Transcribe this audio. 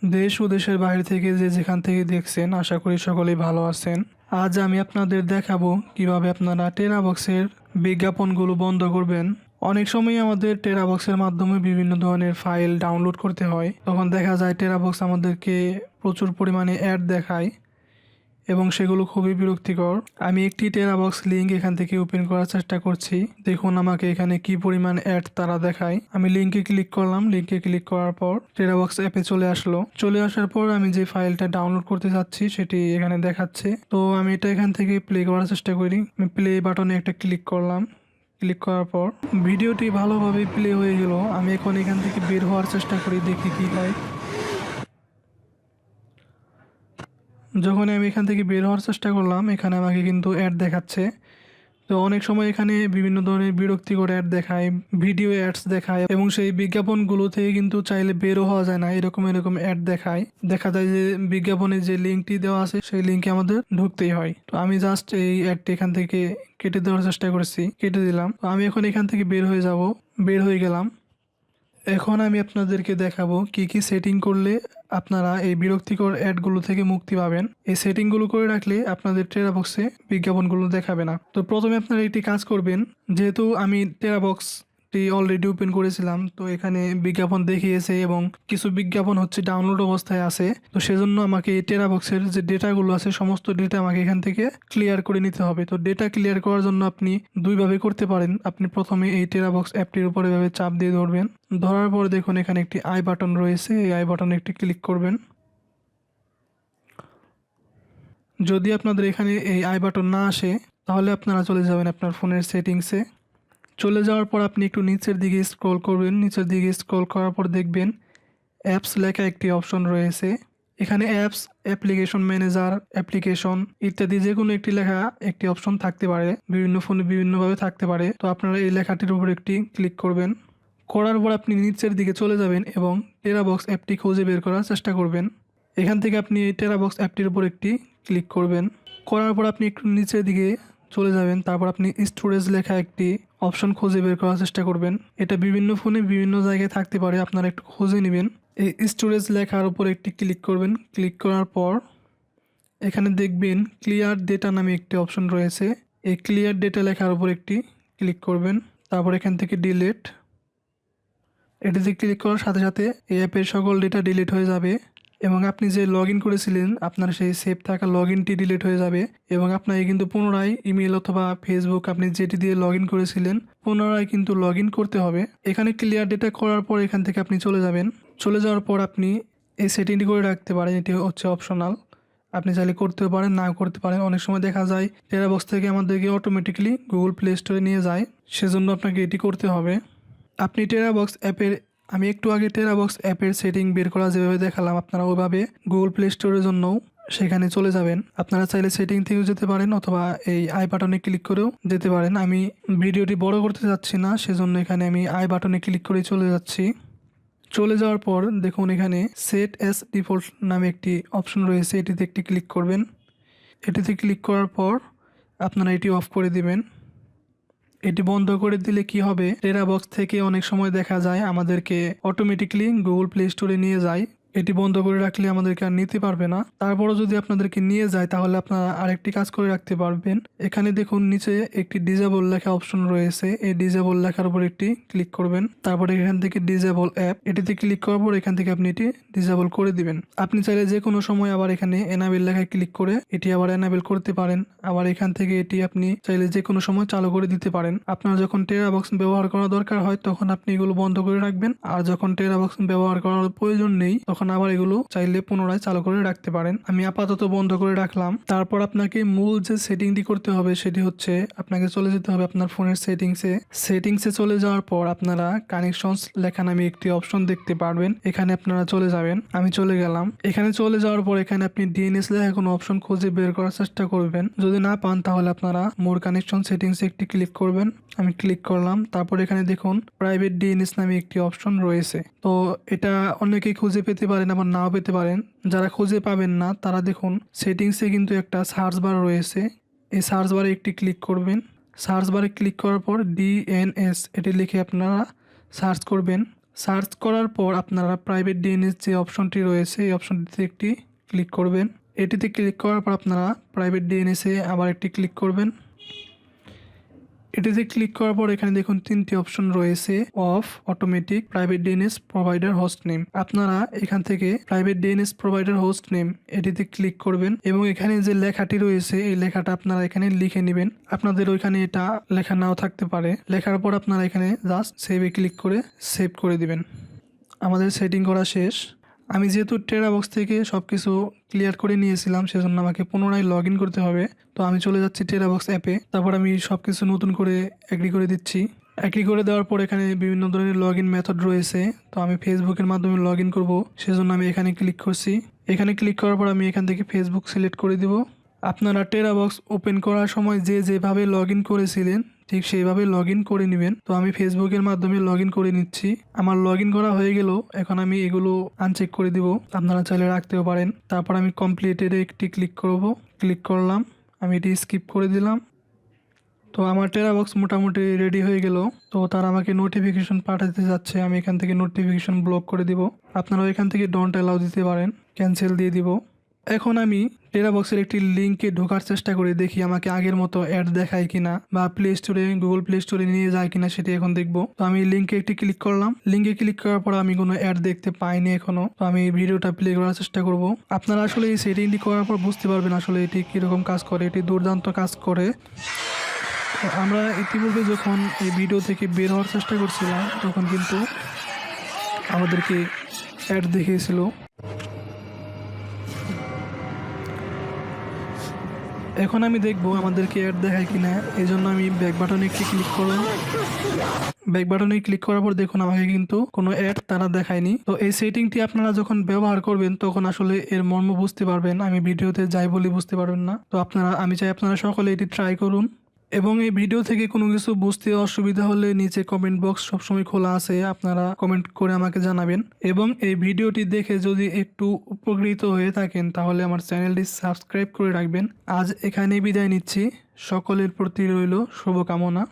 দেশ ও দেশের বাইরে থেকে যে যেখান থেকে দেখছেন আশা করি সকলেই ভালো আছেন। আজ আমি আপনাদের দেখাবো কিভাবে আপনারা টেরাবক্সের বিজ্ঞাপনগুলো বন্ধ করবেন। অনেক সময় আমাদের টেরাবক্সের মাধ্যমে বিভিন্ন ধরনের ফাইল ডাউনলোড করতে হয়, তখন দেখা যায় টেরাবক্স আমাদেরকে প্রচুর পরিমাণে অ্যাড দেখায় এবং সেগুলো খুবই বিরক্তিকর। আমি একটি টেরাবক্স লিঙ্ক এখান থেকে ওপেন করার চেষ্টা করছি। দেখুন আমাকে এখানে কি পরিমাণ অ্যাড তারা দেখায়। আমি লিঙ্কে ক্লিক করলাম, লিঙ্কে ক্লিক করার পর টেরাবক্স অ্যাপে চলে আসলো। চলে আসার পর আমি যে ফাইলটা ডাউনলোড করতে যাচ্ছি সেটি এখানে দেখাচ্ছে। তো আমি এটা এখান থেকে প্লে করার চেষ্টা করি। আমি প্লে বাটনে একটা ক্লিক করলাম। ক্লিক করার পর ভিডিওটি ভালোভাবে প্লে হয়ে গেল। আমি এখন এখান থেকে বের হওয়ার চেষ্টা করি, দেখি কি হয়। যখন আমি এখান থেকে বের হওয়ার চেষ্টা করলাম, এখানে আমাকে কিন্তু অ্যাড দেখাচ্ছে। তো অনেক সময় এখানে বিভিন্ন ধরনের বিরক্তিকর অ্যাড দেখায়, ভিডিও অ্যাডস দেখায় এবং সেই বিজ্ঞাপনগুলো থেকে কিন্তু চাইলে বেরো হওয়া যায় না। এরকম অ্যাড দেখায়। দেখা যায় যে বিজ্ঞাপনে যে লিঙ্কটি দেওয়া আছে সেই লিঙ্কে আমাদের ঢুকতেই হয়। তো আমি জাস্ট এই অ্যাডটি এখান থেকে কেটে দেওয়ার চেষ্টা করেছি, কেটে দিলাম। তো আমি এখন এখান থেকে বের হয়ে যাব। বের হয়ে গেলাম। এখন আমি আপনাদেরকে দেখাবো কি কি সেটিং করলে আপনারা এই বিরক্তিকর অ্যাডগুলো থেকে মুক্তি পাবেন। এই সেটিংগুলো করে রাখলে আপনাদের টেরাবক্সে বিজ্ঞাপনগুলো দেখাবে না। তো প্রথমে আপনারা একটি কাজ করবেন। যেহেতু আমি টেরাবক্সটি অলরেডি ওপেন করেছিলাম, তো এখানে বিজ্ঞাপন দেখিয়েছে এবং কিছু বিজ্ঞাপন হচ্ছে ডাউনলোড অবস্থায় আছে। তো সেজন্য আমাকে এই টেরাবক্সের যে ডেটাগুলো আছে সমস্ত ডেটা আমাকে এখান থেকে ক্লিয়ার করে নিতে হবে। তো ডেটা ক্লিয়ার করার জন্য আপনি দুইভাবে করতে পারেন। আপনি প্রথমে এই টেরাবক্স অ্যাপটির উপরে এভাবে চাপ দিয়ে ধরবেন। ধরার পর দেখুন এখানে একটি আই বাটন রয়েছে, এই আই বাটনে একটি ক্লিক করবেন। যদি আপনাদের এখানে এই আই বাটন না আসে তাহলে আপনারা চলে যাবেন আপনার ফোনের সেটিংসে। চলে যাওয়ার পর আপনি একটু নিচের দিকে স্ক্রল করবেন। নিচের দিকে স্ক্রল করার পর দেখবেন অ্যাপস লেখা একটি অপশন রয়েছে। এখানে অ্যাপস, অ্যাপ্লিকেশন ম্যানেজার, অ্যাপ্লিকেশন ইত্যাদি যে কোনো একটি লেখা একটি অপশন থাকতে পারে। বিভিন্ন ফোনে বিভিন্নভাবে থাকতে পারে। তো আপনারা এই লেখাটির উপর একটি ক্লিক করবেন। করার পর আপনি নিচের দিকে চলে যাবেন এবং টেরাবক্স অ্যাপটি খুঁজে বের করার চেষ্টা করবেন। এখান থেকে আপনি এই টেরাবক্স অ্যাপটির উপর একটি ক্লিক করবেন। করার পর আপনি একটু নিচের দিকে চলে যাবেন। তারপর আপনি স্টোরেজ লেখা একটি অপশন খুঁজে বের করার চেষ্টা করবেন। এটা বিভিন্ন ফোনে বিভিন্ন জায়গায় থাকতে পারে, আপনারা একটু খুঁজে নেবেন। এই স্টোরেজ লেখার উপর একটি ক্লিক করবেন। ক্লিক করার পর এখানে দেখবেন ক্লিয়ার ডেটা নামে একটি অপশন রয়েছে। এই ক্লিয়ার ডেটা লেখার উপর একটি ক্লিক করবেন। তারপর এখান থেকে ডিলিট, এটিতে ক্লিক করার সাথে সাথে এই অ্যাপের সকল ডেটা ডিলিট হয়ে যাবে এবং আপনি যে লগ ইন করেছিলেন আপনার সেই সেভ থাকা লগ ইনটি ডিলিট হয়ে যাবে এবং আপনাকে কিন্তু পুনরায় ইমেল অথবা ফেসবুক আপনি যেটি দিয়ে লগ ইন করেছিলেন পুনরায় কিন্তু লগ ইন করতে হবে। এখানে ক্লিয়ার ডেটা করার পর এখান থেকে আপনি চলে যাবেন। চলে যাওয়ার পর আপনি এই সেটিংটি করে রাখতে পারেন। এটি হচ্ছে অপশনাল, আপনি চাইলে করতেও পারেন, না করতে পারেন। অনেক সময় দেখা যায় টেরাবক্স থেকে আমাদেরকে অটোমেটিক্যালি গুগল প্লে স্টোরে নিয়ে যায়, সেজন্য আপনাকে এটি করতে হবে। আপনি টেরাবক্স অ্যাপের, আমি একটু আগে টেরাবক্স অ্যাপের সেটিং বের করা যেভাবে দেখালাম, আপনারা ওইভাবে গুগল প্লে স্টোরের জন্যও সেখানে চলে যাবেন। আপনারা চাইলে সেটিং থেকেও যেতে পারেন অথবা এই আই বাটনে ক্লিক করেও যেতে পারেন। আমি ভিডিওটি বড় করতে যাচ্ছি না, সেজন্য এখানে আমি আই বাটনে ক্লিক করে চলে যাচ্ছি। চলে যাওয়ার পর দেখুন এখানে সেট অ্যাজ ডিফল্ট নামে একটি অপশন রয়েছে, এটিতে একটি ক্লিক করবেন। এটিতে ক্লিক করার পর আপনারা এটি অফ করে দিবেন। এটি বন্ধ করে দিলে কি হবে, টেরাবক্স থেকে অনেক সময় দেখা যায় আমাদেরকে অটোমেটিকলি গুগল প্লে স্টোরে নিয়ে যায়। এটি বন্ধ করে রাখলে আমাদেরকে আর নিতে পারবে না। তারপরও যদি আপনাদেরকে নিয়ে যায় তাহলে আপনারা আরেকটি কাজ করে রাখতে পারবেন। এখানে দেখুন নিচে একটি ডিজেবল লেখা অপশন রয়েছে, এই ডিজেবল লেখার উপর একটি ক্লিক করবেন। তারপরে এখান থেকে ডিজেবল অ্যাপ, এটিতে ক্লিক করার পর এখান থেকে আপনি এটি ডিজেবল করে দিবেন। আপনি চাইলে যে কোনো সময় আবার এখানে এনাবেল লেখায় ক্লিক করে এটি আবার এনাবেল করতে পারেন। আবার এখান থেকে এটি আপনি চাইলে যে কোনো সময় চালু করে দিতে পারেন। আপনার যখন টেরাবক্স ব্যবহার করা দরকার হয় তখন আপনি এগুলো বন্ধ করে রাখবেন, আর যখন টেরাবক্স ব্যবহার করার প্রয়োজন নেই তখন আবার এগুলো চাইলে পুনরায় চালু করে রাখতে পারেন। আমি আপাতত বন্ধ করে রাখলাম। তারপর আপনাকে মূল যে সেটিংটি করতে হবে সেটি হচ্ছে আপনাকে চলে যেতে হবে আপনার ফোনের সেটিংসে চলে যাওয়ার পর আপনারা কানেকশনস লেখা নামে একটি অপশন দেখতে পারবেন, এখানে আপনারা চলে যাবেন। আমি চলে গেলাম। এখানে চলে যাওয়ার পর এখানে আপনি ডিএনএস লেখা কোনো অপশন খুঁজে বের করার চেষ্টা করবেন। যদি না পান তাহলে আপনারা মোর কানেকশন সেটিংসে একটি ক্লিক করবেন। আমি ক্লিক করলাম। তারপর এখানে দেখুন প্রাইভেট ডিএনএস নামে একটি অপশন রয়েছে। তো এটা অনেকেই খুঁজে পেতে পারেন আবার নাও পেতে পারেন। যারা খুঁজে পাবেন না তারা দেখুন সেটিংসে কিন্তু একটা সার্চ বার রয়েছে, এই সার্চ বারে একটি ক্লিক করবেন। সার্চ বারে ক্লিক করার পর ডিএনএস এটি লিখে আপনারা সার্চ করবেন। সার্চ করার পর আপনারা প্রাইভেট ডিএনএস যে অপশনটি রয়েছে এই অপশনটিতে একটি ক্লিক করবেন। এটিতে ক্লিক করার পর আপনারা প্রাইভেট ডিএনএসে আবার একটি ক্লিক করবেন। এটিতে ক্লিক করার পর এখানে দেখুন 3টি অপশন রয়েছে, of, automatic, private DNS provider host name. আপনারা এখান থেকে private DNS provider host name এটিতে ক্লিক করবেন এবং এখানে যে লেখাটি রয়েছে এই লেখাটা আপনারা এখানে লিখে নেবেন। আপনাদের ওইখানে এটা লেখা নাও থাকতে পারে। লেখার পর আপনারা এখানে জাস্ট সেভে ক্লিক করে সেভ করে দিবেন। আমাদের সেটিং করা শেষ। আমি যেহেতু টেরাবক্স থেকে সব কিছু ক্লিয়ার করে নিয়েছিলাম সেজন্য আমাকে পুনরায় লগ ইন করতে হবে। তো আমি চলে যাচ্ছি টেরাবক্স অ্যাপে। তারপর আমি সব কিছু নতুন করে অ্যাগ্রি করে দিচ্ছি। অ্যাগ্রি করে দেওয়ার পর এখানে বিভিন্ন ধরনের লগ ইন মেথড রয়েছে। তো আমি ফেসবুকের মাধ্যমে লগ ইন করবো, সেজন্য আমি এখানে ক্লিক করছি। এখানে ক্লিক করার পর আমি এখান থেকে ফেসবুক সিলেক্ট করে দিব। আপনারা টেরাবক্স ওপেন করার সময় যেভাবে লগ ইন করেছিলেন ঠিক সেইভাবে লগ ইন করে নেবেন। তো আমি ফেসবুকের মাধ্যমে লগ ইন করে নিচ্ছি। আমার লগ ইন করা হয়ে গেল। এখন আমি এগুলো আনচেক করে দিব, আপনারা চাইলে রাখতেও পারেন। তারপর আমি কমপ্লিটেড একটি ক্লিক করব। ক্লিক করলাম, আমি এটি স্কিপ করে দিলাম। তো আমার টেরাবক্স মোটামুটি রেডি হয়ে গেল। তো তারা আমাকে নোটিফিকেশন পাঠাতে যাচ্ছে, আমি এখান থেকে নোটিফিকেশন ব্লক করে দিব। আপনারাও এখান থেকে ডোন্ট অ্যালাউ দিতে পারেন, ক্যান্সেল দিয়ে দিব। এখন আমি টেরাবক্সের একটি লিঙ্কে ঢোকার চেষ্টা করে দেখি আমাকে আগের মতো অ্যাড দেখায় কিনা বা প্লে স্টোরে গুগল প্লে স্টোরে নিয়ে যায় কিনা সেটি এখন দেখবো। তো আমি লিঙ্কে একটি ক্লিক করলাম। লিঙ্কে ক্লিক করার পর আমি কোনো অ্যাড দেখতে পাইনি এখনো। তো আমি এই ভিডিওটা প্লে করার চেষ্টা করব। আপনারা আসলে এই সেটিংটি করার পর বুঝতে পারবেন আসলে এটি কীরকম কাজ করে। এটি দুর্দান্ত কাজ করে। তো আমরা ইতিপূর্বে যখন এই ভিডিও থেকে বের হওয়ার চেষ্টা করছিলাম তখন কিন্তু আমাদেরকে অ্যাড দেখিয়েছিল। এখন আমি দেখবো আমাদেরকে অ্যাড দেখায় কিনা, এই জন্য আমি ব্যাক বাটনে একটি ক্লিক করলাম। ব্যাক বাটনে ক্লিক করার পর দেখুন আমাকে কিন্তু কোনো অ্যাড তারা দেখায়নি। তো এই সেটিংটি আপনারা যখন ব্যবহার করবেন তখন আসলে এর মর্ম বুঝতে পারবেন। আমি ভিডিওতে যাই বলি বুঝতে পারবেন না। তো আমি চাই আপনারা সকলে এটি ট্রাই করুন। এবং এই ভিডিও থেকে কোনো কিছু বুঝতে অসুবিধা হলে নিচে কমেন্ট বক্স সবসময় খোলা আছে, আপনারা কমেন্ট করে আমাকে জানাবেন। এবং এই ভিডিওটি দেখে যদি একটু উপকৃত হয়ে থাকেন তাহলে আমার চ্যানেলটি সাবস্ক্রাইব করে রাখবেন। আজ এখানেই বিদায় নিচ্ছি। সকলের প্রতি রইল শুভকামনা।